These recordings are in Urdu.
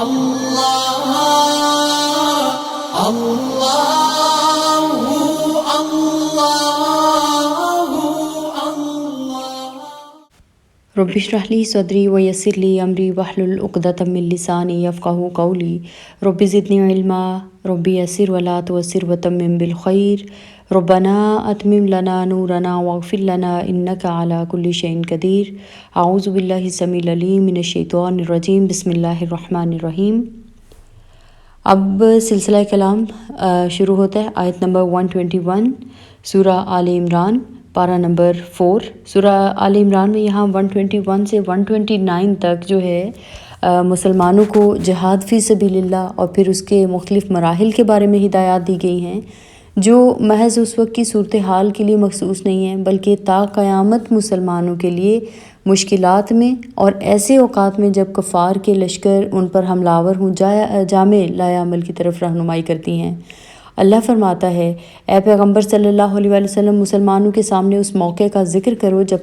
اللہ اللہ رب اشرح لی صدری ویسر لی امری واحلل عقدۃ من لسانی یفقہوا قولی رب زدنی علما رب یسر ولا تعسر وتمم بالخیر ربنا اتمم لنا نورنا واغفر لنا انک علی کل شیء قدیر اعوذ باللہ السمیع العلیم من الشیطان الرجیم بسم اللہ الرحمن الرحیم۔ اب سلسلہ کلام شروع ہوتا ہے آیت نمبر 121 سورہ آل عمران پارہ نمبر 4۔ سورہ آل عمران میں یہاں 121 سے 129 تک جو ہے مسلمانوں کو جہاد فی سبیل اللہ اور پھر اس کے مختلف مراحل کے بارے میں ہدایات دی گئی ہیں، جو محض اس وقت کی صورتحال کے لیے مخصوص نہیں ہیں بلکہ تا قیامت مسلمانوں کے لیے مشکلات میں اور ایسے اوقات میں جب کفار کے لشکر ان پر حملہ آور ہوں جامع لائے عمل کی طرف رہنمائی کرتی ہیں۔ اللہ فرماتا ہے اے پیغمبر صلی اللہ علیہ وآلہ وسلم، مسلمانوں کے سامنے اس موقع کا ذکر کرو جب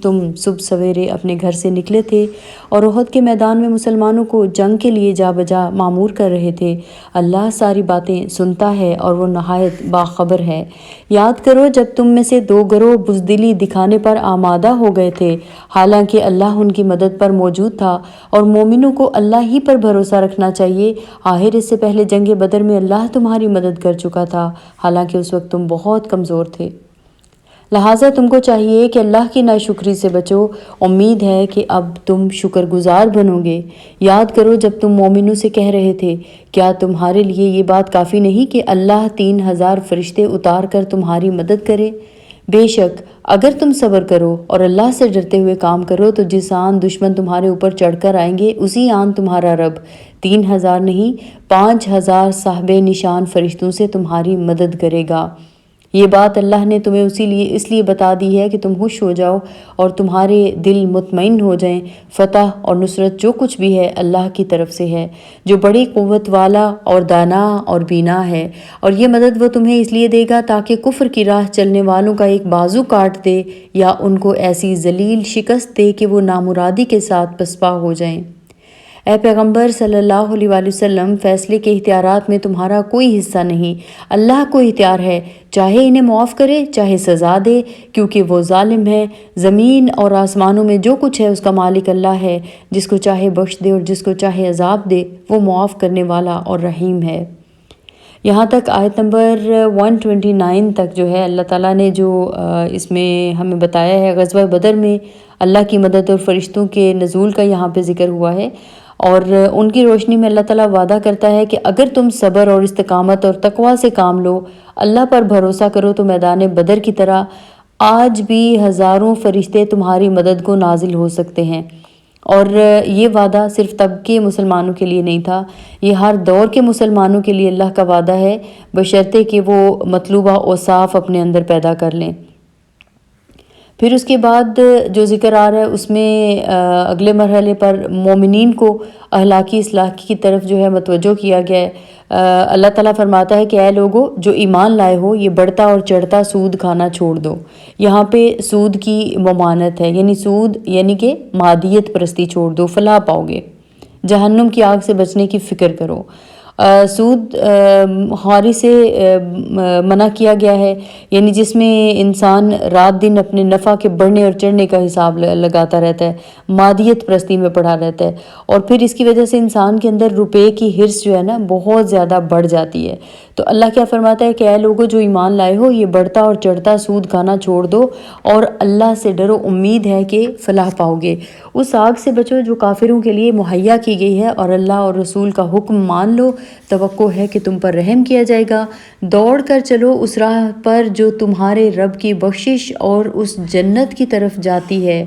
تم صبح سویرے اپنے گھر سے نکلے تھے اور احد کے میدان میں مسلمانوں کو جنگ کے لیے جا بجا معمور کر رہے تھے۔ اللہ ساری باتیں سنتا ہے اور وہ نہایت باخبر ہے۔ یاد کرو جب تم میں سے دو گروہ بزدلی دکھانے پر آمادہ ہو گئے تھے، حالانکہ اللہ ان کی مدد پر موجود تھا اور مومنوں کو اللہ ہی پر بھروسہ رکھنا چاہیے۔ آخر اس سے پہلے جنگ بدر میں اللہ تمہاری مدد کر چکا تھا، حالانکہ اس وقت تم بہت کمزور تھے، لہٰذا تم کو چاہیے کہ اللہ کی ناشکری سے بچو۔ امید ہے کہ اب تم شکر گزار بنو گے۔ یاد کرو جب تم مومنوں سے کہہ رہے تھے کیا تمہارے لیے یہ بات کافی نہیں کہ اللہ 3000 فرشتے اتار کر تمہاری مدد کرے؟ بے شک اگر تم صبر کرو اور اللہ سے ڈرتے ہوئے کام کرو تو جس آن دشمن تمہارے اوپر چڑھ کر آئیں گے اسی آن تمہارا رب 3000 نہیں 5000 صاحب نشان فرشتوں سے تمہاری مدد کرے گا۔ یہ بات اللہ نے تمہیں اس لیے بتا دی ہے کہ تم خوش ہو جاؤ اور تمہارے دل مطمئن ہو جائیں۔ فتح اور نصرت جو کچھ بھی ہے اللہ کی طرف سے ہے، جو بڑی قوت والا اور دانا اور بینا ہے، اور یہ مدد وہ تمہیں اس لیے دے گا تاکہ کفر کی راہ چلنے والوں کا ایک بازو کاٹ دے یا ان کو ایسی ذلیل شکست دے کہ وہ نامرادی کے ساتھ پسپا ہو جائیں۔ اے پیغمبر صلی اللہ علیہ وآلہ وسلم، فیصلے کے اختیارات میں تمہارا کوئی حصہ نہیں، اللہ کو اختیار ہے، چاہے انہیں معاف کرے چاہے سزا دے، کیونکہ وہ ظالم ہے۔ زمین اور آسمانوں میں جو کچھ ہے اس کا مالک اللہ ہے، جس کو چاہے بخش دے اور جس کو چاہے عذاب دے، وہ معاف کرنے والا اور رحیم ہے۔ یہاں تک آیت نمبر 129 تک جو ہے اللہ تعالیٰ نے جو اس میں ہمیں بتایا ہے، غزوہ بدر میں اللہ کی مدد اور فرشتوں کے نزول کا یہاں پہ ذکر ہوا ہے، اور ان کی روشنی میں اللہ تعالیٰ وعدہ کرتا ہے کہ اگر تم صبر اور استقامت اور تقویٰ سے کام لو، اللہ پر بھروسہ کرو تو میدان بدر کی طرح آج بھی ہزاروں فرشتے تمہاری مدد کو نازل ہو سکتے ہیں۔ اور یہ وعدہ صرف تب کے مسلمانوں کے لیے نہیں تھا، یہ ہر دور کے مسلمانوں کے لیے اللہ کا وعدہ ہے، بشرطے کہ وہ مطلوبہ اوصاف اپنے اندر پیدا کر لیں۔ پھر اس کے بعد جو ذکر آ رہا ہے اس میں اگلے مرحلے پر مومنین کو اخلاقی اصلاح کی طرف جو ہے متوجہ کیا گیا ہے۔ اللہ تعالیٰ فرماتا ہے کہ اے لوگو جو ایمان لائے ہو، یہ بڑھتا اور چڑھتا سود کھانا چھوڑ دو۔ یہاں پہ سود کی ممانعت ہے، یعنی سود یعنی کہ مادیت پرستی چھوڑ دو، فلاح پاؤ گے۔ جہنم کی آگ سے بچنے کی فکر کرو۔ سود خواری سے منع کیا گیا ہے، یعنی جس میں انسان رات دن اپنے نفع کے بڑھنے اور چڑھنے کا حساب لگاتا رہتا ہے، مادیت پرستی میں پڑا رہتا ہے، اور پھر اس کی وجہ سے انسان کے اندر روپے کی ہرس جو ہے نا بہت زیادہ بڑھ جاتی ہے۔ تو اللہ کیا فرماتا ہے کہ اے لوگو جو ایمان لائے ہو، یہ بڑھتا اور چڑھتا سود کھانا چھوڑ دو اور اللہ سے ڈرو، امید ہے کہ فلاح پاؤ گے۔ اس آگ سے بچو جو کافروں کے لیے مہیا کی گئی ہے، اور اللہ اور رسول کا حکم مان لو، توقع ہے کہ تم پر رحم کیا جائے گا۔ دوڑ کر چلو اس راہ پر جو تمہارے رب کی بخشش اور اس جنت کی طرف جاتی ہے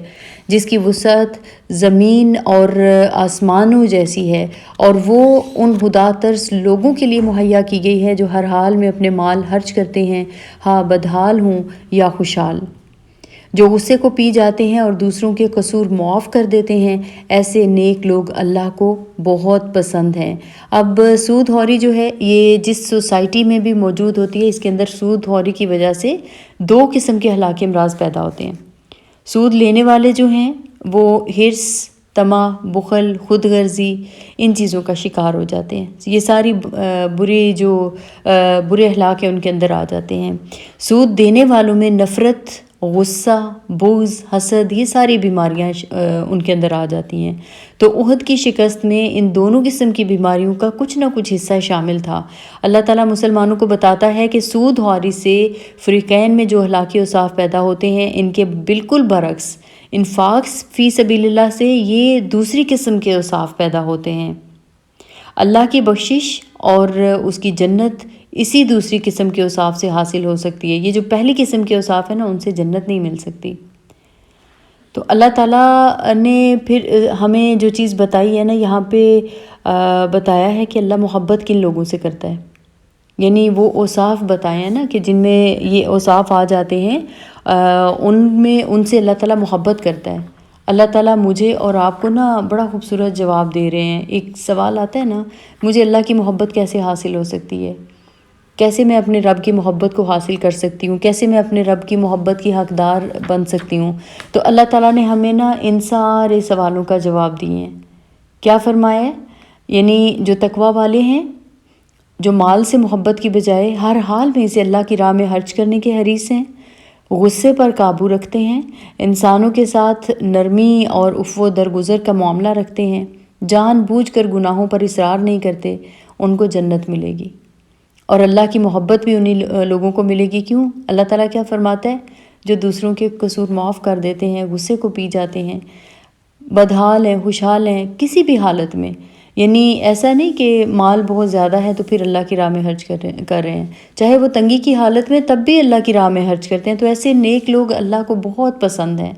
جس کی وسعت زمین اور آسمانوں جیسی ہے، اور وہ ان خدا ترس لوگوں کے لیے مہیا کی گئی ہے جو ہر حال میں اپنے مال خرچ کرتے ہیں، ہاں بدحال ہوں یا خوشحال، جو غصے کو پی جاتے ہیں اور دوسروں کے قصور معاف کر دیتے ہیں، ایسے نیک لوگ اللہ کو بہت پسند ہیں۔ اب سود خوری جو ہے یہ جس سوسائٹی میں بھی موجود ہوتی ہے، اس کے اندر سود خوری کی وجہ سے دو قسم کے اخلاقی امراض پیدا ہوتے ہیں۔ سود لینے والے جو ہیں وہ ہرس طمع، بخل، خود غرضی، ان چیزوں کا شکار ہو جاتے ہیں. یہ ساری برے اخلاق ہیں ان کے اندر آ جاتے ہیں. سود دینے والوں میں نفرت، غصہ، بغض، حسد، یہ ساری بیماریاں ان کے اندر آ جاتی ہیں. تو احد کی شکست میں ان دونوں قسم کی بیماریوں کا کچھ نہ کچھ حصہ شامل تھا. اللہ تعالیٰ مسلمانوں کو بتاتا ہے کہ سود خواری سے فریقین میں جو اخلاقی اوصاف پیدا ہوتے ہیں ان کے بالکل برعکس انفاق فی سبیل اللہ سے یہ دوسری قسم کے اوصاف پیدا ہوتے ہیں. اللہ کی بخشش اور اس کی جنت اسی دوسری قسم کے اوصاف سے حاصل ہو سکتی ہے. یہ جو پہلی قسم کے اوصاف ہیں نا، ان سے جنت نہیں مل سکتی. تو اللہ تعالیٰ نے پھر ہمیں جو چیز بتائی ہے نا، یہاں پہ بتایا ہے کہ اللہ محبت کن لوگوں سے کرتا ہے. یعنی وہ اوصاف بتائے ہیں نا کہ جن میں یہ اوصاف آ جاتے ہیں، ان سے اللہ تعالیٰ محبت کرتا ہے. اللہ تعالیٰ مجھے اور آپ کو نا بڑا خوبصورت جواب دے رہے ہیں. ایک سوال آتا ہے نا، مجھے اللہ کی محبت کیسے حاصل ہو سکتی ہے؟ کیسے میں اپنے رب کی محبت کو حاصل کر سکتی ہوں؟ کیسے میں اپنے رب کی محبت کی حقدار بن سکتی ہوں؟ تو اللہ تعالیٰ نے ہمیں نا ان سارے سوالوں کا جواب دیے ہیں. کیا فرمایا ہے؟ یعنی جو تقویٰ والے ہیں، جو مال سے محبت کی بجائے ہر حال میں اسے اللہ کی راہ میں خرچ کرنے کے حریص ہیں، غصے پر قابو رکھتے ہیں، انسانوں کے ساتھ نرمی اور عفو درگزر کا معاملہ رکھتے ہیں، جان بوجھ کر گناہوں پر اصرار نہیں کرتے، ان کو جنت ملے گی. اور اللہ کی محبت بھی انہی لوگوں کو ملے گی. کیوں؟ اللہ تعالیٰ کیا فرماتا ہے؟ جو دوسروں کے قصور معاف کر دیتے ہیں، غصے کو پی جاتے ہیں، بدحال ہیں، خوشحال ہیں کسی بھی حالت میں. یعنی ایسا نہیں کہ مال بہت زیادہ ہے تو پھر اللہ کی راہ میں خرچ کر رہے ہیں، چاہے وہ تنگی کی حالت میں تب بھی اللہ کی راہ میں خرچ کرتے ہیں. تو ایسے نیک لوگ اللہ کو بہت پسند ہیں.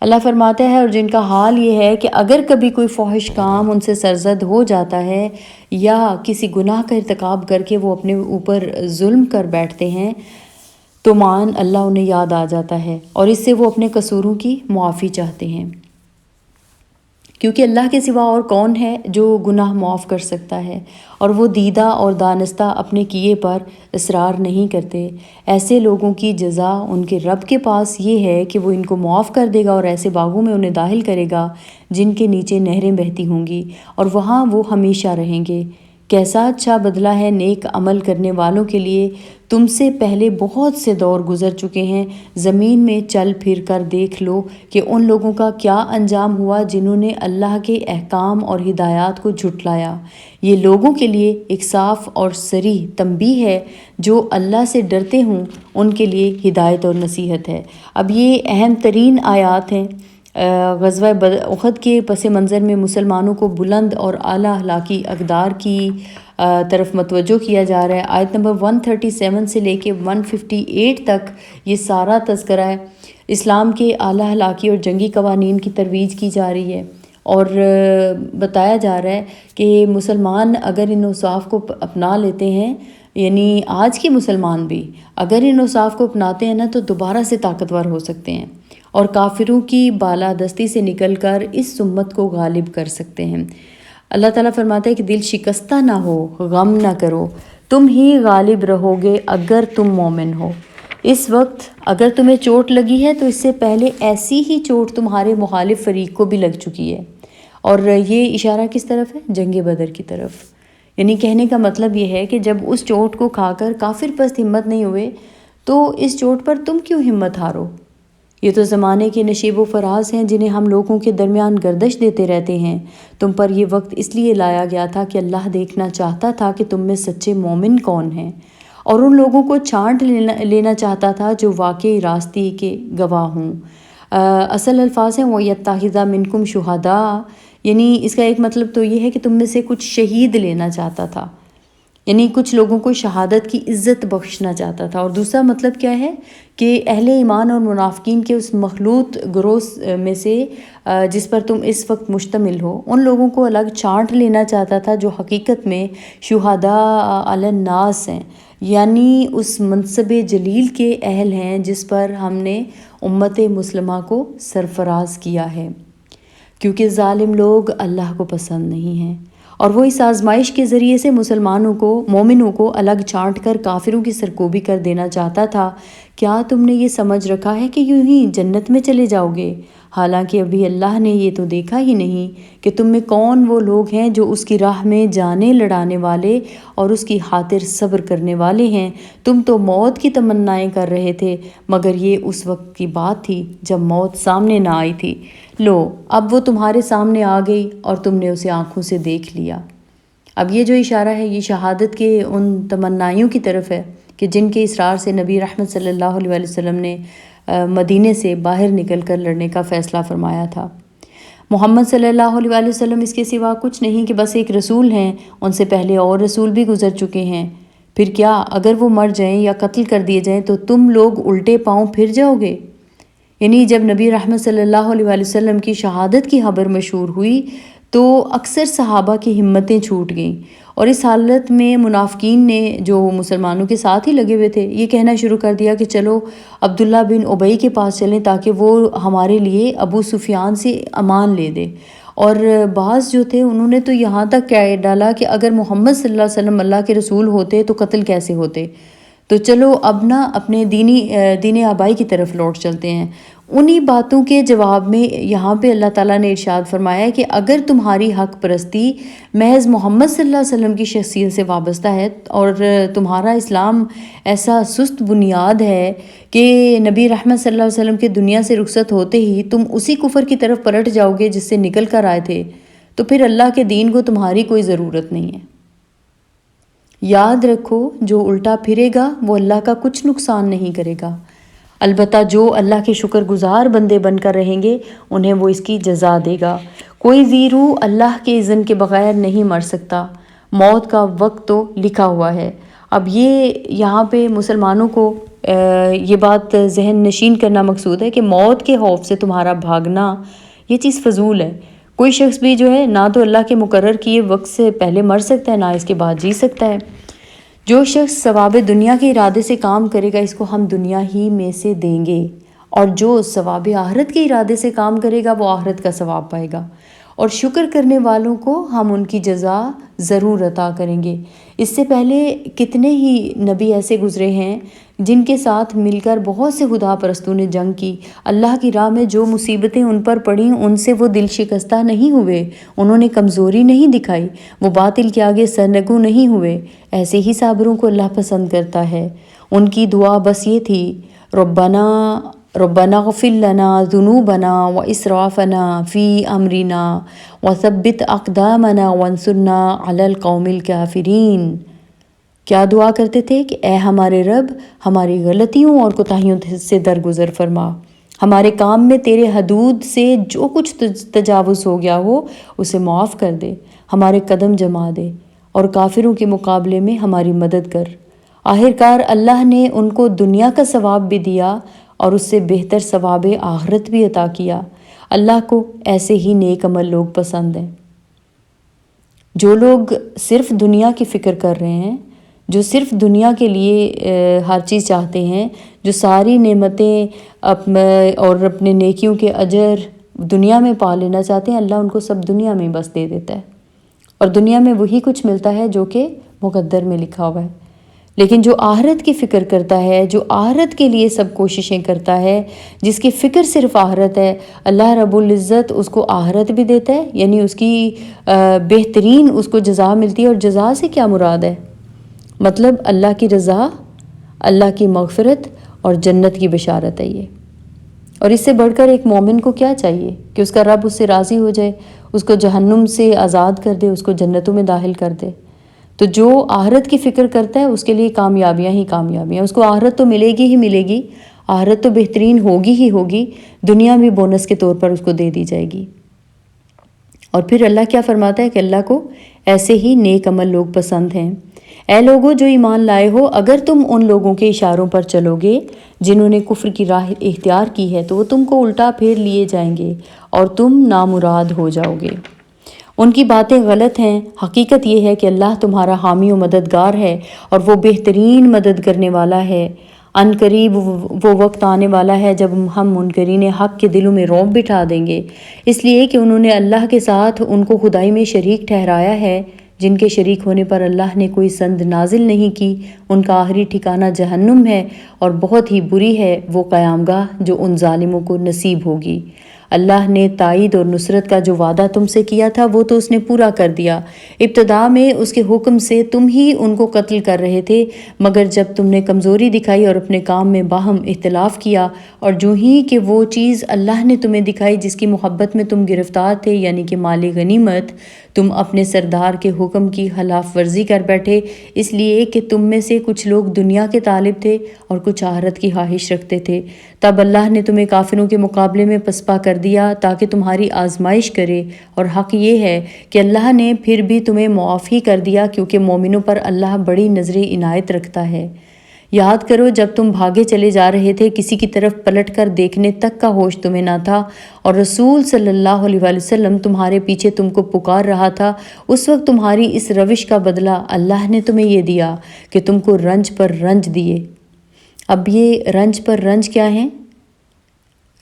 اللہ فرماتا ہے، اور جن کا حال یہ ہے کہ اگر کبھی کوئی فحش کام ان سے سرزد ہو جاتا ہے یا کسی گناہ کا ارتکاب کر کے وہ اپنے اوپر ظلم کر بیٹھتے ہیں تو اللہ انہیں یاد آ جاتا ہے اور اس سے وہ اپنے قصوروں کی معافی چاہتے ہیں. کیونکہ اللہ کے سوا اور کون ہے جو گناہ معاف کر سکتا ہے، اور وہ دیدہ اور دانستہ اپنے کیے پر اصرار نہیں کرتے. ایسے لوگوں کی جزا ان کے رب کے پاس یہ ہے کہ وہ ان کو معاف کر دے گا اور ایسے باغوں میں انہیں داخل کرے گا جن کے نیچے نہریں بہتی ہوں گی، اور وہاں وہ ہمیشہ رہیں گے. کیسا اچھا بدلہ ہے نیک عمل کرنے والوں کے لیے. تم سے پہلے بہت سے دور گزر چکے ہیں، زمین میں چل پھر کر دیکھ لو کہ ان لوگوں کا کیا انجام ہوا جنہوں نے اللہ کے احکام اور ہدایات کو جھٹلایا. یہ لوگوں کے لیے ایک صاف اور صریح تنبیہ ہے، جو اللہ سے ڈرتے ہوں ان کے لیے ہدایت اور نصیحت ہے. اب یہ اہم ترین آیات ہیں. غزوہ احد کے پس منظر میں مسلمانوں کو بلند اور اعلیٰ اخلاقی اقدار کی طرف متوجہ کیا جا رہا ہے. آیت نمبر 137 سے لے کے 158 تک یہ سارا تذکرہ ہے. اسلام کے اعلیٰ اخلاقی اور جنگی قوانین کی ترویج کی جا رہی ہے، اور بتایا جا رہا ہے کہ مسلمان اگر ان اوصاف کو اپنا لیتے ہیں، یعنی آج کے مسلمان بھی اگر ان اوصاف کو اپناتے ہیں نا تو دوبارہ سے طاقتور ہو سکتے ہیں اور کافروں کی بالادستی سے نکل کر اس امت کو غالب کر سکتے ہیں. اللہ تعالیٰ فرماتا ہے کہ دل شکستہ نہ ہو، غم نہ کرو، تم ہی غالب رہو گے اگر تم مومن ہو. اس وقت اگر تمہیں چوٹ لگی ہے تو اس سے پہلے ایسی ہی چوٹ تمہارے مخالف فریق کو بھی لگ چکی ہے. اور یہ اشارہ کس طرف ہے؟ جنگ بدر کی طرف. یعنی کہنے کا مطلب یہ ہے کہ جب اس چوٹ کو کھا کر کافر پست ہمت نہیں ہوئے تو اس چوٹ پر تم کیوں ہمت ہارو؟ یہ تو زمانے کے نشیب و فراز ہیں جنہیں ہم لوگوں کے درمیان گردش دیتے رہتے ہیں. تم پر یہ وقت اس لیے لایا گیا تھا کہ اللہ دیکھنا چاہتا تھا کہ تم میں سچے مومن کون ہیں، اور ان لوگوں کو چھانٹ لینا چاہتا تھا جو واقعی راستی کے گواہ ہوں. اصل الفاظ ہیں وَيَتَّخِذَ مِنکم شُہَداء، یعنی اس کا ایک مطلب تو یہ ہے کہ تم میں سے کچھ شہید لینا چاہتا تھا، یعنی کچھ لوگوں کو شہادت کی عزت بخشنا چاہتا تھا. اور دوسرا مطلب کیا ہے کہ اہل ایمان اور منافقین کے اس مخلوط گروہ میں سے جس پر تم اس وقت مشتمل ہو، ان لوگوں کو الگ چھانٹ لینا چاہتا تھا جو حقیقت میں شہداء علی الناس ہیں، یعنی اس منصب جلیل کے اہل ہیں جس پر ہم نے امت مسلمہ کو سرفراز کیا ہے. کیونکہ ظالم لوگ اللہ کو پسند نہیں ہیں، اور وہ اس آزمائش کے ذریعے سے مومنوں کو الگ چھانٹ کر کافروں کی سرکوبی کر دینا چاہتا تھا. کیا تم نے یہ سمجھ رکھا ہے کہ یوں ہی جنت میں چلے جاؤ گے؟ حالانکہ ابھی اللہ نے یہ تو دیکھا ہی نہیں کہ تم میں کون وہ لوگ ہیں جو اس کی راہ میں جانیں لڑانے والے اور اس کی خاطر صبر کرنے والے ہیں۔ تم تو موت کی تمنائیں کر رہے تھے، مگر یہ اس وقت کی بات تھی جب موت سامنے نہ آئی تھی۔ لو اب وہ تمہارے سامنے آ گئی اور تم نے اسے آنکھوں سے دیکھ لیا۔ اب یہ جو اشارہ ہے یہ شہادت کے ان تمنائیوں کی طرف ہے کہ جن کے اصرار سے نبی رحمت صلی اللہ علیہ وسلم نے مدینے سے باہر نکل کر لڑنے کا فیصلہ فرمایا تھا۔ محمد صلی اللہ علیہ وسلم اس کے سوا کچھ نہیں کہ بس ایک رسول ہیں، ان سے پہلے اور رسول بھی گزر چکے ہیں۔ پھر کیا اگر وہ مر جائیں یا قتل کر دیے جائیں تو تم لوگ الٹے پاؤں پھر جاؤ گے؟ یعنی جب نبی رحمت صلی اللہ علیہ وسلم کی شہادت کی خبر مشہور ہوئی تو اکثر صحابہ کی ہمتیں چھوٹ گئیں، اور اس حالت میں منافقین نے جو مسلمانوں کے ساتھ ہی لگے ہوئے تھے یہ کہنا شروع کر دیا کہ چلو عبداللہ بن ابی کے پاس چلیں تاکہ وہ ہمارے لیے ابو سفیان سے امان لے دے۔ اور بعض جو تھے انہوں نے تو یہاں تک کہہ ڈالا کہ اگر محمد صلی اللہ علیہ وسلم اللہ کے رسول ہوتے تو قتل کیسے ہوتے، تو چلو اب نہ اپنے دین آبائی کی طرف لوٹ چلتے ہیں۔ انہی باتوں کے جواب میں یہاں پہ اللہ تعالیٰ نے ارشاد فرمایا کہ اگر تمہاری حق پرستی محض محمد صلی اللہ علیہ وسلم کی شخصیت سے وابستہ ہے اور تمہارا اسلام ایسا سست بنیاد ہے کہ نبی رحمت صلی اللہ علیہ وسلم کے دنیا سے رخصت ہوتے ہی تم اسی کفر کی طرف پلٹ جاؤ گے جس سے نکل کر آئے تھے، تو پھر اللہ کے دین کو تمہاری کوئی ضرورت نہیں ہے۔ یاد رکھو جو الٹا پھرے گا وہ اللہ کا کچھ نقصان نہیں کرے گا، البتہ جو اللہ کے شکر گزار بندے بن کر رہیں گے انہیں وہ اس کی جزا دے گا۔ کوئی ذی روح اللہ کے اذن کے بغیر نہیں مر سکتا، موت کا وقت تو لکھا ہوا ہے۔ اب یہ یہاں پہ مسلمانوں کو یہ بات ذہن نشین کرنا مقصود ہے کہ موت کے خوف سے تمہارا بھاگنا یہ چیز فضول ہے۔ کوئی شخص بھی جو ہے نہ تو اللہ کے مقرر کیے وقت سے پہلے مر سکتا ہے نہ اس کے بعد جی سکتا ہے۔ جو شخص ثواب دنیا کے ارادے سے کام کرے گا اس کو ہم دنیا ہی میں سے دیں گے، اور جو ثواب آخرت کے ارادے سے کام کرے گا وہ آخرت کا ثواب پائے گا، اور شکر کرنے والوں کو ہم ان کی جزا ضرور عطا کریں گے۔ اس سے پہلے کتنے ہی نبی ایسے گزرے ہیں جن کے ساتھ مل کر بہت سے خدا پرستوں نے جنگ کی، اللہ کی راہ میں جو مصیبتیں ان پر پڑیں ان سے وہ دل شکستہ نہیں ہوئے، انہوں نے کمزوری نہیں دکھائی، وہ باطل کے آگے سرنگو نہیں ہوئے۔ ایسے ہی صابروں کو اللہ پسند کرتا ہے۔ ان کی دعا بس یہ تھی، ربنا اغفر لنا ذنوبنا واسرافنا فی امرنا وثبت اقدامنا وانصرنا علی القوم الکافرین۔ کیا دعا کرتے تھے کہ اے ہمارے رب ہماری غلطیوں اور کوتاہیوں سے درگزر فرما، ہمارے کام میں تیرے حدود سے جو کچھ تجاوز ہو گیا ہو اسے معاف کر دے، ہمارے قدم جما دے اور کافروں کے مقابلے میں ہماری مدد کر۔ آخرکار اللہ نے ان کو دنیا کا ثواب بھی دیا اور اس سے بہتر ثواب آخرت بھی عطا کیا۔ اللہ کو ایسے ہی نیک عمل لوگ پسند ہیں۔ جو لوگ صرف دنیا کی فکر کر رہے ہیں، جو صرف دنیا کے لیے ہر چیز چاہتے ہیں، جو ساری نعمتیں اور اپنے نیکیوں کے اجر دنیا میں پا لینا چاہتے ہیں، اللہ ان کو سب دنیا میں بس دے دیتا ہے، اور دنیا میں وہی کچھ ملتا ہے جو کہ مقدر میں لکھا ہوا ہے۔ لیکن جو آخرت کی فکر کرتا ہے، جو آخرت کے لیے سب کوششیں کرتا ہے، جس کی فکر صرف آخرت ہے، اللہ رب العزت اس کو آخرت بھی دیتا ہے، یعنی اس کی بہترین اس کو جزا ملتی ہے۔ اور جزا سے کیا مراد ہے؟ مطلب اللہ کی رضا، اللہ کی مغفرت اور جنت کی بشارت ہے یہ۔ اور اس سے بڑھ کر ایک مومن کو کیا چاہیے کہ اس کا رب اس سے راضی ہو جائے، اس کو جہنم سے آزاد کر دے، اس کو جنتوں میں داخل کر دے۔ تو جو آخرت کی فکر کرتا ہے اس کے لیے کامیابیاں ہی کامیابیاں، اس کو آخرت تو ملے گی ہی ملے گی، آخرت تو بہترین ہوگی ہی ہوگی، دنیا بھی بونس کے طور پر اس کو دے دی جائے گی۔ اور پھر اللہ کیا فرماتا ہے کہ اللہ کو ایسے ہی نیک عمل لوگ پسند ہیں۔ اے لوگو جو ایمان لائے ہو، اگر تم ان لوگوں کے اشاروں پر چلو گے جنہوں نے کفر کی راہ اختیار کی ہے تو وہ تم کو الٹا پھیر لیے جائیں گے اور تم نامراد ہو جاؤ گے۔ ان کی باتیں غلط ہیں، حقیقت یہ ہے کہ اللہ تمہارا حامی و مددگار ہے اور وہ بہترین مدد کرنے والا ہے۔ ان قریب وہ وقت آنے والا ہے جب ہم منکرین حق کے دلوں میں رعب بٹھا دیں گے، اس لیے کہ انہوں نے اللہ کے ساتھ ان کو خدائی میں شریک ٹھہرایا ہے، جن کے شریک ہونے پر اللہ نے کوئی سند نازل نہیں کی۔ ان کا آخری ٹھکانہ جہنم ہے اور بہت ہی بری ہے وہ قیامگاہ جو ان ظالموں کو نصیب ہوگی۔ اللہ نے تائید اور نصرت کا جو وعدہ تم سے کیا تھا وہ تو اس نے پورا کر دیا۔ ابتدا میں اس کے حکم سے تم ہی ان کو قتل کر رہے تھے، مگر جب تم نے کمزوری دکھائی اور اپنے کام میں باہم اختلاف کیا، اور جو ہی کہ وہ چیز اللہ نے تمہیں دکھائی جس کی محبت میں تم گرفتار تھے، یعنی کہ مال غنیمت، تم اپنے سردار کے حکم کی خلاف ورزی کر بیٹھے، اس لیے کہ تم میں سے کچھ لوگ دنیا کے طالب تھے اور کچھ آخرت کی خواہش رکھتے تھے۔ تب اللہ نے تمہیں کافروں کے مقابلے میں پسپا کر دیا تاکہ تمہاری آزمائش کرے، اور حق یہ ہے کہ اللہ نے پھر بھی تمہیں معاف ہی کر دیا، کیونکہ مومنوں پر اللہ بڑی نظر عنایت رکھتا ہے۔ یاد کرو جب تم بھاگے چلے جا رہے تھے، کسی کی طرف پلٹ کر دیکھنے تک کا ہوش تمہیں نہ تھا، اور رسول صلی اللہ علیہ وآلہ وسلم تمہارے پیچھے تم کو پکار رہا تھا۔ اس وقت تمہاری اس روش کا بدلہ اللہ نے تمہیں یہ دیا کہ تم کو رنج پر رنج دیے۔ اب یہ رنج پر رنج کیا ہیں؟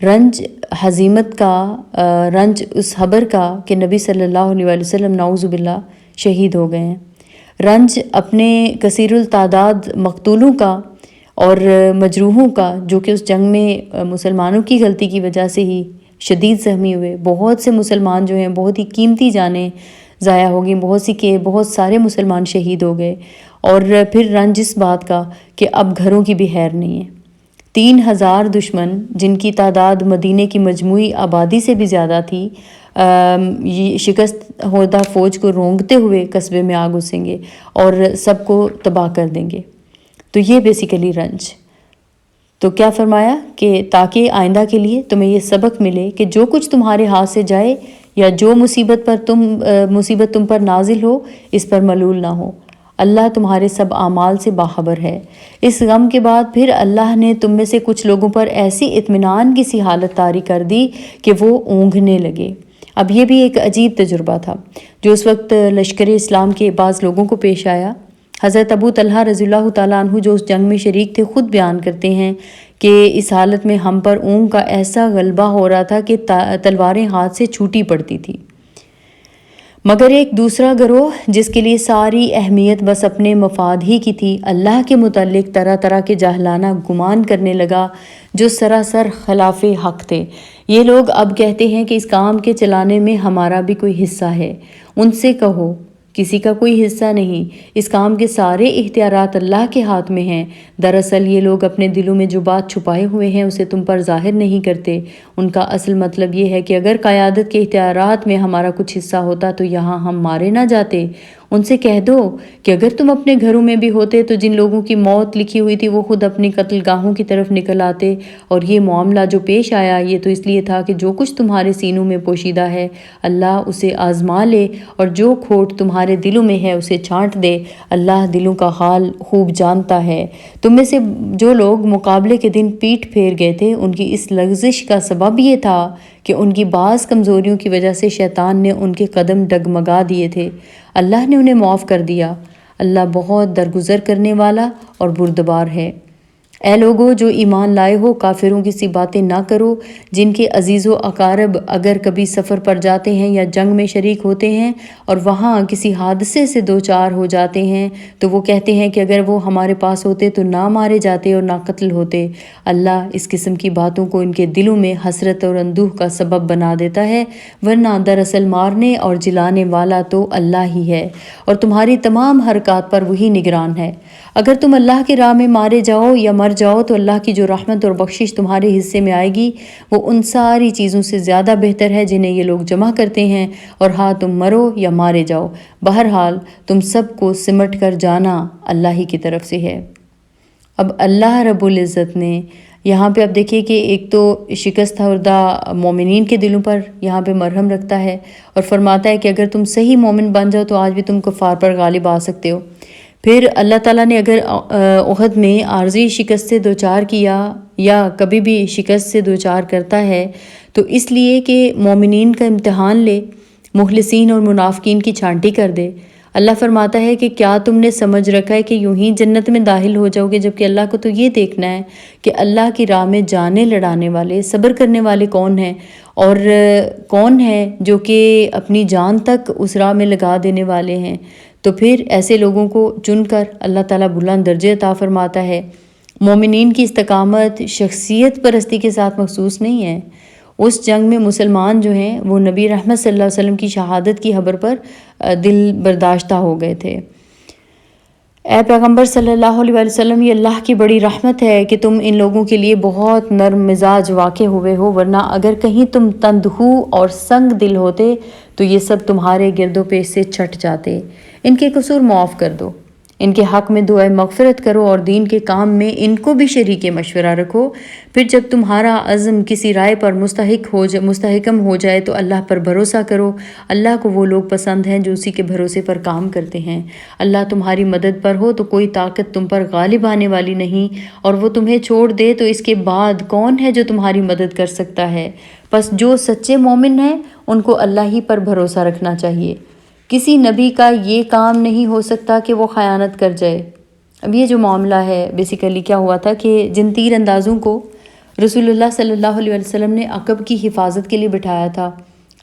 رنج ہزیمت کا، رنج اس خبر کا کہ نبی صلی اللہ علیہ وآلہ وسلم نعوذ باللہ شہید ہو گئے ہیں، رنج اپنے کثیر التعداد مقتولوں کا اور مجروحوں کا، جو کہ اس جنگ میں مسلمانوں کی غلطی کی وجہ سے ہی شدید زخمی ہوئے۔ بہت سے مسلمان جو ہیں، بہت ہی قیمتی جانیں ضائع ہو گئیں، بہت سارے مسلمان شہید ہو گئے، اور پھر رنج اس بات کا کہ اب گھروں کی بھی خیر نہیں ہے۔ 3000 دشمن، جن کی تعداد مدینے کی مجموعی آبادی سے بھی زیادہ تھی، یہ شکست ہوردہ فوج کو رونگتے ہوئے قصبے میں آ گھسیں گے اور سب کو تباہ کر دیں گے۔ تو یہ بیسیکلی رنج۔ تو کیا فرمایا کہ تاکہ آئندہ کے لیے تمہیں یہ سبق ملے کہ جو کچھ تمہارے ہاتھ سے جائے یا جو مصیبت تم پر نازل ہو، اس پر ملول نہ ہو۔ اللہ تمہارے سب اعمال سے باخبر ہے۔ اس غم کے بعد پھر اللہ نے تم میں سے کچھ لوگوں پر ایسی اطمینان کی سی حالت طاری کر دی کہ وہ اونگھنے لگے۔ اب یہ بھی ایک عجیب تجربہ تھا جو اس وقت لشکر اسلام کے بعض لوگوں کو پیش آیا۔ حضرت ابو طلحہ رضی اللہ تعالیٰ عنہ جو اس جنگ میں شریک تھے، خود بیان کرتے ہیں کہ اس حالت میں ہم پر اونگ کا ایسا غلبہ ہو رہا تھا کہ تلواریں ہاتھ سے چھوٹی پڑتی تھی، مگر ایک دوسرا گروہ جس کے لیے ساری اہمیت بس اپنے مفاد ہی کی تھی، اللہ کے متعلق طرح طرح کے جاہلانہ گمان کرنے لگا جو سراسر خلاف حق تھے۔ یہ لوگ اب کہتے ہیں کہ اس کام کے چلانے میں ہمارا بھی کوئی حصہ ہے۔ ان سے کہو کسی کا کوئی حصہ نہیں، اس کام کے سارے اختیارات اللہ کے ہاتھ میں ہیں۔ دراصل یہ لوگ اپنے دلوں میں جو بات چھپائے ہوئے ہیں اسے تم پر ظاہر نہیں کرتے۔ ان کا اصل مطلب یہ ہے کہ اگر قیادت کے اختیارات میں ہمارا کچھ حصہ ہوتا تو یہاں ہم مارے نہ جاتے۔ ان سے کہہ دو کہ اگر تم اپنے گھروں میں بھی ہوتے تو جن لوگوں کی موت لکھی ہوئی تھی وہ خود اپنی قتل گاہوں کی طرف نکل آتے، اور یہ معاملہ جو پیش آیا یہ تو اس لیے تھا کہ جو کچھ تمہارے سینوں میں پوشیدہ ہے اللہ اسے آزما لے، اور جو کھوٹ تمہارے دلوں میں ہے اسے چھانٹ دے۔ اللہ دلوں کا حال خوب جانتا ہے۔ تم میں سے جو لوگ مقابلے کے دن پیٹھ پھیر گئے تھے، ان کی اس لغزش کا سبب یہ تھا کہ ان کی بعض کمزوریوں کی وجہ سے شیطان نے ان کے قدم ڈگمگا دیے تھے۔ اللہ نے انہیں معاف کر دیا۔ اللہ بہت درگزر کرنے والا اور بردبار ہے۔ اے لوگو جو ایمان لائے ہو، کافروں کی سی باتیں نہ کرو جن کے عزیز و اقارب اگر کبھی سفر پر جاتے ہیں یا جنگ میں شریک ہوتے ہیں اور وہاں کسی حادثے سے دوچار ہو جاتے ہیں تو وہ کہتے ہیں کہ اگر وہ ہمارے پاس ہوتے تو نہ مارے جاتے اور نہ قتل ہوتے۔ اللہ اس قسم کی باتوں کو ان کے دلوں میں حسرت اور اندوہ کا سبب بنا دیتا ہے، ورنہ دراصل مارنے اور جلانے والا تو اللہ ہی ہے، اور تمہاری تمام حرکات پر وہی نگران ہے۔ اگر تم اللہ کی راہ میں مارے جاؤ یا مر جاؤ تو اللہ کی جو رحمت اور بخشش تمہارے حصے میں آئے گی وہ ان ساری چیزوں سے زیادہ بہتر ہے جنہیں یہ لوگ جمع کرتے ہیں، اور ہاں تم مرو یا مارے جاؤ، بہرحال تم سب کو سمٹ کر جانا اللہ ہی کی طرف سے ہے۔ اب اللہ رب العزت نے یہاں پہ اب دیکھیے کہ ایک تو شکست خوردہ مومنین کے دلوں پر یہاں پہ مرہم رکھتا ہے اور فرماتا ہے کہ اگر تم صحیح مومن بن جاؤ تو آج بھی تم کفار پر غالب آ سکتے ہو۔ پھر اللہ تعالیٰ نے اگر احد میں عارضی شکست سے دوچار کیا یا کبھی بھی شکست سے دوچار کرتا ہے تو اس لیے کہ مومنین کا امتحان لے، مخلصین اور منافقین کی چھانٹی کر دے۔ اللہ فرماتا ہے کہ کیا تم نے سمجھ رکھا ہے کہ یوں ہی جنت میں داخل ہو جاؤ گے، جبکہ اللہ کو تو یہ دیکھنا ہے کہ اللہ کی راہ میں جانیں لڑانے والے، صبر کرنے والے کون ہیں، اور کون ہیں جو کہ اپنی جان تک اس راہ میں لگا دینے والے ہیں۔ تو پھر ایسے لوگوں کو چن کر اللہ تعالیٰ بلند درجے عطا فرماتا ہے۔ مومنین کی استقامت شخصیت پرستی کے ساتھ مخصوص نہیں ہے، اس جنگ میں مسلمان جو ہیں وہ نبی رحمت صلی اللہ علیہ وسلم کی شہادت کی خبر پر دل برداشتہ ہو گئے تھے۔ اے پیغمبر صلی اللہ علیہ وسلم، یہ اللہ کی بڑی رحمت ہے کہ تم ان لوگوں کے لیے بہت نرم مزاج واقع ہوئے ہو، ورنہ اگر کہیں تم تندخو اور سنگ دل ہوتے تو یہ سب تمہارے گرد و پیش سے چھٹ جاتے۔ ان کے قصور معاف کر دو، ان کے حق میں دعائے مغفرت کرو اور دین کے کام میں ان کو بھی شریک مشورہ رکھو۔ پھر جب تمہارا عزم کسی رائے پر مستحکم ہو جائے تو اللہ پر بھروسہ کرو۔ اللہ کو وہ لوگ پسند ہیں جو اسی کے بھروسے پر کام کرتے ہیں۔ اللہ تمہاری مدد پر ہو تو کوئی طاقت تم پر غالب آنے والی نہیں، اور وہ تمہیں چھوڑ دے تو اس کے بعد کون ہے جو تمہاری مدد کر سکتا ہے؟ پس جو سچے مومن ہیں ان کو اللہ ہی پر بھروسہ رکھنا چاہیے۔ کسی نبی کا یہ کام نہیں ہو سکتا کہ وہ خیانت کر جائے۔ اب یہ جو معاملہ ہے بیسیکلی کیا ہوا تھا کہ جن تیر اندازوں کو رسول اللہ صلی اللہ علیہ وسلم نے عقب کی حفاظت کے لیے بٹھایا تھا،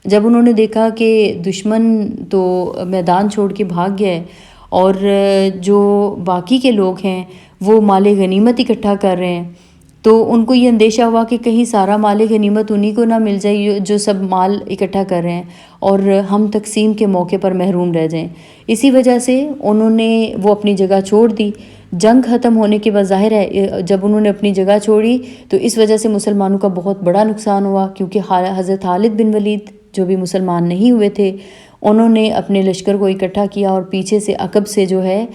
جب انہوں نے دیکھا کہ دشمن تو میدان چھوڑ کے بھاگ گیا ہے اور جو باقی کے لوگ ہیں وہ مال غنیمت اکٹھا کر رہے ہیں، تو ان کو یہ اندیشہ ہوا کہ کہیں سارا مال غنیمت انہی کو نہ مل جائے جو سب مال اکٹھا کر رہے ہیں اور ہم تقسیم کے موقع پر محروم رہ جائیں۔ اسی وجہ سے انہوں نے وہ اپنی جگہ چھوڑ دی۔ جنگ ختم ہونے کے بعد ظاہر ہے جب انہوں نے اپنی جگہ چھوڑی تو اس وجہ سے مسلمانوں کا بہت بڑا نقصان ہوا، کیونکہ حضرت خالد بن ولید جو بھی مسلمان نہیں ہوئے تھے انہوں نے اپنے لشکر کو اکٹھا کیا اور پیچھے سے عقب سے جو ہے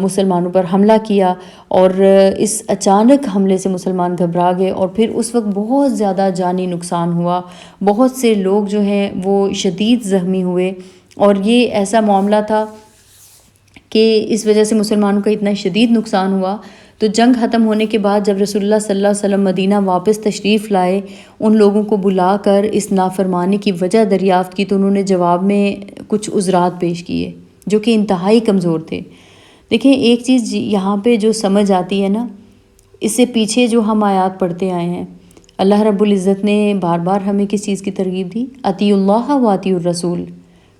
مسلمانوں پر حملہ کیا، اور اس اچانک حملے سے مسلمان گھبرا گئے اور پھر اس وقت بہت زیادہ جانی نقصان ہوا، بہت سے لوگ جو ہیں وہ شدید زخمی ہوئے، اور یہ ایسا معاملہ تھا کہ اس وجہ سے مسلمانوں کا اتنا شدید نقصان ہوا۔ تو جنگ ختم ہونے کے بعد جب رسول اللہ صلی اللہ علیہ وسلم مدینہ واپس تشریف لائے، ان لوگوں کو بلا کر اس نافرمانی کی وجہ دریافت کی تو انہوں نے جواب میں کچھ عذرات پیش کیے جو کہ انتہائی کمزور تھے۔ دیکھیں ایک چیز یہاں پہ جو سمجھ آتی ہے نا، اس سے پیچھے جو ہم آیات پڑھتے آئے ہیں، اللہ رب العزت نے بار بار ہمیں کس چیز کی ترغیب دی؟ اطیعوا اللہ و اطیعوا الرسول۔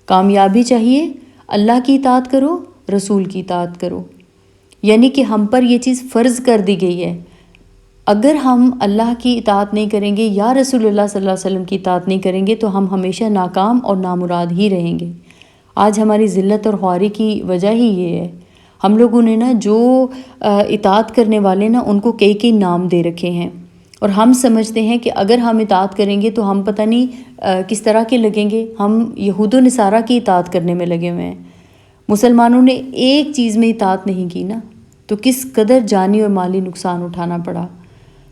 کامیابی چاہیے اللہ کی اطاعت کرو، رسول کی اطاعت کرو، یعنی کہ ہم پر یہ چیز فرض کر دی گئی ہے۔ اگر ہم اللہ کی اطاعت نہیں کریں گے یا رسول اللہ صلی اللہ علیہ وسلم کی اطاعت نہیں کریں گے تو ہم ہمیشہ ناکام اور نامراد ہی رہیں گے۔ آج ہماری ذلت اور خواری کی وجہ ہی یہ ہے، ہم لوگوں نے نا جو اطاعت کرنے والے نا ان کو کئی نام دے رکھے ہیں، اور ہم سمجھتے ہیں کہ اگر ہم اطاعت کریں گے تو ہم پتہ نہیں کس طرح کے لگیں گے، ہم یہود و نصارہ کی اطاعت کرنے میں لگے ہوئے ہیں۔ مسلمانوں نے ایک چیز میں اطاعت نہیں کی نا تو کس قدر جانی اور مالی نقصان اٹھانا پڑا۔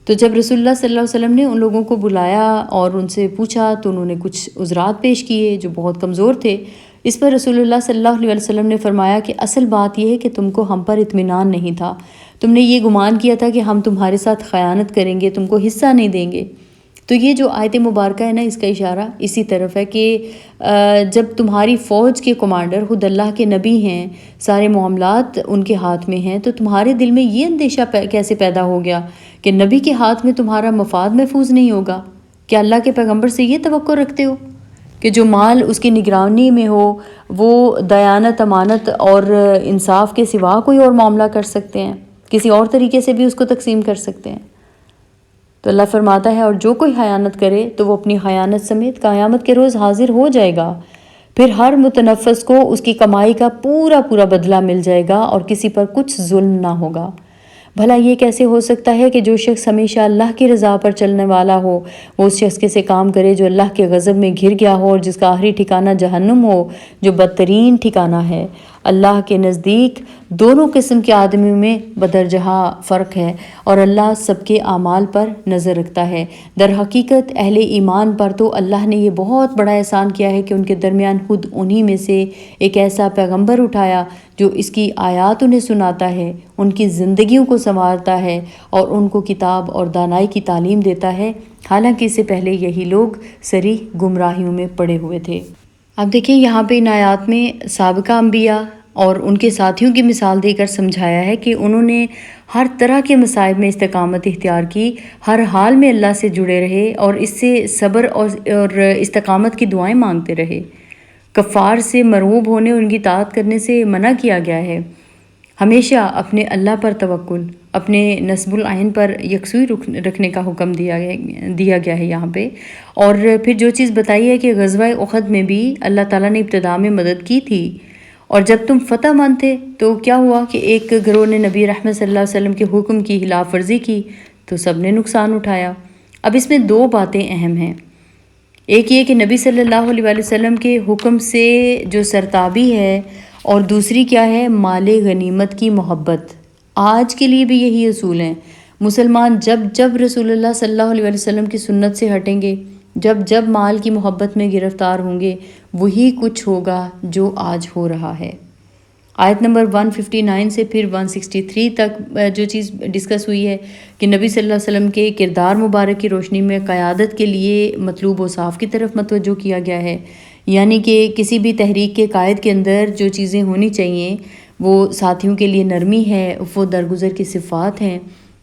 تو جب رسول اللہ صلی اللہ علیہ وسلم نے ان لوگوں کو بلایا اور ان سے پوچھا تو انہوں نے کچھ عذرات پیش کیے جو بہت کمزور تھے۔ اس پر رسول اللہ صلی اللہ علیہ وسلم نے فرمایا کہ اصل بات یہ ہے کہ تم کو ہم پر اطمینان نہیں تھا، تم نے یہ گمان کیا تھا کہ ہم تمہارے ساتھ خیانت کریں گے، تم کو حصہ نہیں دیں گے۔ تو یہ جو آیت مبارکہ ہے نا، اس کا اشارہ اسی طرف ہے کہ جب تمہاری فوج کے کمانڈر خود اللہ کے نبی ہیں، سارے معاملات ان کے ہاتھ میں ہیں، تو تمہارے دل میں یہ اندیشہ کیسے پیدا ہو گیا کہ نبی کے ہاتھ میں تمہارا مفاد محفوظ نہیں ہوگا؟ کیا اللہ کے پیغمبر سے یہ توقع رکھتے ہو کہ جو مال اس کی نگرانی میں ہو وہ دیانت، امانت اور انصاف کے سوا کوئی اور معاملہ کر سکتے ہیں، کسی اور طریقے سے بھی اس کو تقسیم کر سکتے ہیں؟ تو اللہ فرماتا ہے اور جو کوئی خیانت کرے تو وہ اپنی خیانت سمیت قیامت کے روز حاضر ہو جائے گا، پھر ہر متنفس کو اس کی کمائی کا پورا بدلہ مل جائے گا اور کسی پر کچھ ظلم نہ ہوگا۔ بھلا یہ کیسے ہو سکتا ہے کہ جو شخص ہمیشہ اللہ کی رضا پر چلنے والا ہو وہ اس شخص کے سے کام کرے جو اللہ کے غضب میں گھر گیا ہو اور جس کا آخری ٹھکانہ جہنم ہو جو بدترین ٹھکانہ ہے۔ اللہ کے نزدیک دونوں قسم کے آدمیوں میں بدرجہ فرق ہے اور اللہ سب کے اعمال پر نظر رکھتا ہے۔ در حقیقت اہل ایمان پر تو اللہ نے یہ بہت بڑا احسان کیا ہے کہ ان کے درمیان خود انہی میں سے ایک ایسا پیغمبر اٹھایا جو اس کی آیات انہیں سناتا ہے، ان کی زندگیوں کو سنوارتا ہے اور ان کو کتاب اور دانائی کی تعلیم دیتا ہے، حالانکہ اس سے پہلے یہی لوگ صریح گمراہیوں میں پڑے ہوئے تھے۔ اب دیکھیں یہاں پہ ان آیات میں سابقہ انبیاء اور ان کے ساتھیوں کی مثال دے کر سمجھایا ہے کہ انہوں نے ہر طرح کے مصائب میں استقامت اختیار کی، ہر حال میں اللہ سے جڑے رہے اور اس سے صبر اور استقامت کی دعائیں مانگتے رہے۔ کفار سے مرعوب ہونے اور ان کی اطاعت کرنے سے منع کیا گیا ہے۔ ہمیشہ اپنے اللہ پر توکل، اپنے نصب العین پر یکسوئی رکھنے کا حکم دیا گیا ہے یہاں پہ. اور پھر جو چیز بتائی ہے کہ غزوہ احد میں بھی اللہ تعالیٰ نے ابتدا میں مدد کی تھی، اور جب تم فتح مند تھے تو کیا ہوا کہ ایک گروہ نے نبی رحمت صلی اللہ علیہ وسلم کے حکم کی خلاف ورزی کی تو سب نے نقصان اٹھایا. اب اس میں دو باتیں اہم ہیں. ایک یہ کہ نبی صلی اللہ علیہ وآلہ وسلم کے حکم سے جو سرتابی ہے، اور دوسری کیا ہے، مال غنیمت کی محبت. آج کے لیے بھی یہی اصول ہیں. مسلمان جب جب رسول اللہ صلی اللہ علیہ وآلہ وسلم کی سنت سے ہٹیں گے، جب جب مال کی محبت میں گرفتار ہوں گے، وہی کچھ ہوگا جو آج ہو رہا ہے. آیت نمبر 159 سے پھر 163 تک جو چیز ڈسکس ہوئی ہے کہ نبی صلی اللہ علیہ وسلم کے کردار مبارک کی روشنی میں قیادت کے لیے مطلوب اوصاف کی طرف متوجہ کیا گیا ہے. یعنی کہ کسی بھی تحریک کے قائد کے اندر جو چیزیں ہونی چاہیے وہ ساتھیوں کے لیے نرمی ہے، وہ درگزر کی صفات ہیں.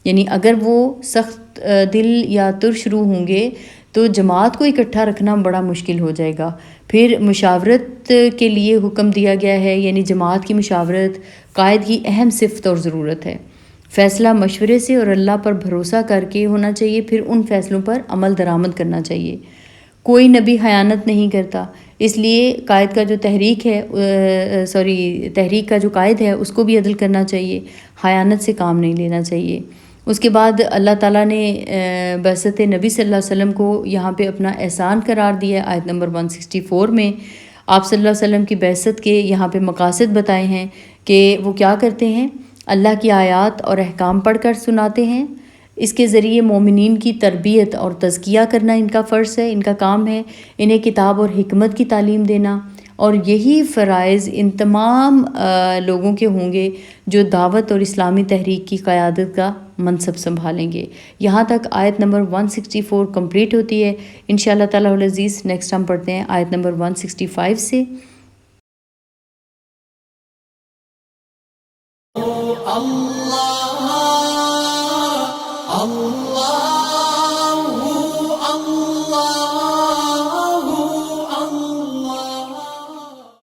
یعنی اگر وہ سخت دل یا ترش روح ہوں گے تو جماعت کو اکٹھا رکھنا بڑا مشکل ہو جائے گا. پھر مشاورت کے لیے حکم دیا گیا ہے، یعنی جماعت کی مشاورت قائد کی اہم صفت اور ضرورت ہے. فیصلہ مشورے سے اور اللہ پر بھروسہ کر کے ہونا چاہیے، پھر ان فیصلوں پر عمل درآمد کرنا چاہیے. کوئی نبی خیانت نہیں کرتا، اس لیے قائد کا جو تحریک کا جو قائد ہے اس کو بھی عدل کرنا چاہیے، خیانت سے کام نہیں لینا چاہیے. اس کے بعد اللہ تعالیٰ نے بعثت نبی صلی اللہ علیہ وسلم کو یہاں پہ اپنا احسان قرار دیا ہے. آیت نمبر 164 میں آپ صلی اللہ علیہ وسلم کی بعثت کے یہاں پہ مقاصد بتائے ہیں کہ وہ کیا کرتے ہیں. اللہ کی آیات اور احکام پڑھ کر سناتے ہیں. اس کے ذریعے مومنین کی تربیت اور تزکیہ کرنا ان کا فرض ہے، ان کا کام ہے. انہیں کتاب اور حکمت کی تعلیم دینا، اور یہی فرائض ان تمام لوگوں کے ہوں گے جو دعوت اور اسلامی تحریک کی قیادت کا منصب سنبھالیں گے. یہاں تک آیت نمبر 164 کمپلیٹ ہوتی ہے. انشاءاللہ تعالیٰ العزیز نیکسٹ ہم پڑھتے ہیں آیت نمبر 165 سے. اللہ اللہ